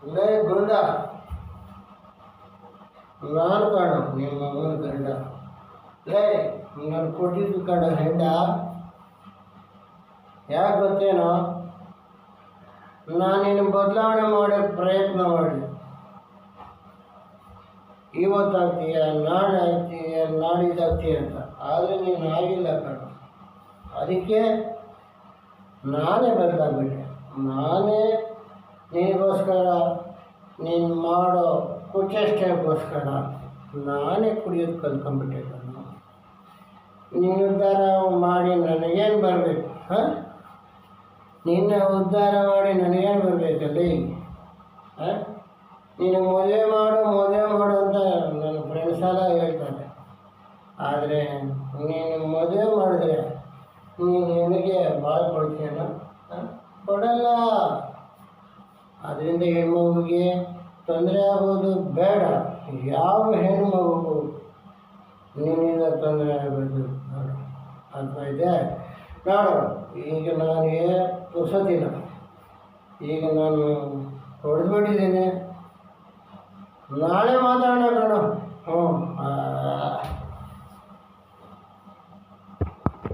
ಲೇ ಗುಂಡ, ನಾನು ಕಾಣ ನಿಮ್ಮ ಅಮ್ಮನ ಗಂಡ. ಲೇ ನಾನು ಕೊಟ್ಟಿದ್ದು ಕಣ ಹೆಂಡ. ಯಾಕೆ ಗೊತ್ತೇನೋ, ನಾನಿನ್ನು ಬದಲಾವಣೆ ಮಾಡೋಕ್ಕೆ ಪ್ರಯತ್ನ ಮಾಡಿ. ಇವತ್ತಾಗ್ತೀಯ, ನಾಳೆ ಆಗ್ತೀಯ, ನಾಡಿದ್ದಾಗ್ತೀಯ ಅಂತ. ಆದರೆ ನೀನು ಆಗಿಲ್ಲ ಕಣ. ಅದಕ್ಕೆ ನಾನೇ ಬದಲಾಗ್ಬಿಟ್ಟೆ. ನಾನೇ ನಿನಗೋಸ್ಕರ, ನೀನು ಮಾಡೋ ಕುಚೇಷ್ಟೆಗೋಸ್ಕರ ನಾನೇ ಕುಡಿಯೋದು ಕಲ್ತ್ಕೊಂಡ್ಬಿಟ್ಟೆ ಕಣ. ನೀನು ಉದ್ಧಾರ ಮಾಡಿ ನನಗೇನು ಬರಬೇಕು? ಹಾಂ, ನಿನ್ನ ಉದ್ಧಾರ ಮಾಡಿ ನನಗೇನು ಬರಬೇಕಲ್ಲಿ? ಹಾಂ, ನೀನು ಮದುವೆ ಮಾಡು ಅಂತ ನನ್ನ ಫ್ರೆಂಡ್ಸ್ ಎಲ್ಲ ಹೇಳ್ತಾರೆ. ಆದರೆ ನೀನು ಮದುವೆ ಮಾಡಿದ್ರೆ ನೀನು ಹೆಣ್ಣಿಗೆ ಭಾಳ ಕೊಡ್ತೀಯಲ್ಲ? ಕೊಡಲ್ಲ. ಅದರಿಂದ ಹೆಣ್ಮಗುಗೆ ತೊಂದರೆ ಆಗೋದು ಬೇಡ. ಯಾವ ಹೆಣ್ಣು ಮಗುಗೂ ನಿನ್ನಿಂದ ತೊಂದರೆ ಆಗೋದು ಬೇಡ. ಅರ್ಥ ಇದೆ? ನೋಡು, ಈಗ ನನಗೆ ಪುರ್ಸೊತ್ತಿಲ್ಲ. ಈಗ ನಾನು ಹೊಡೆದ್ಬಿಟ್ಟಿದ್ದೀನಿ. ನಾಳೆ ಮಾತಾಡೋಣ ಕಣೋ. ಹ್ಞೂ.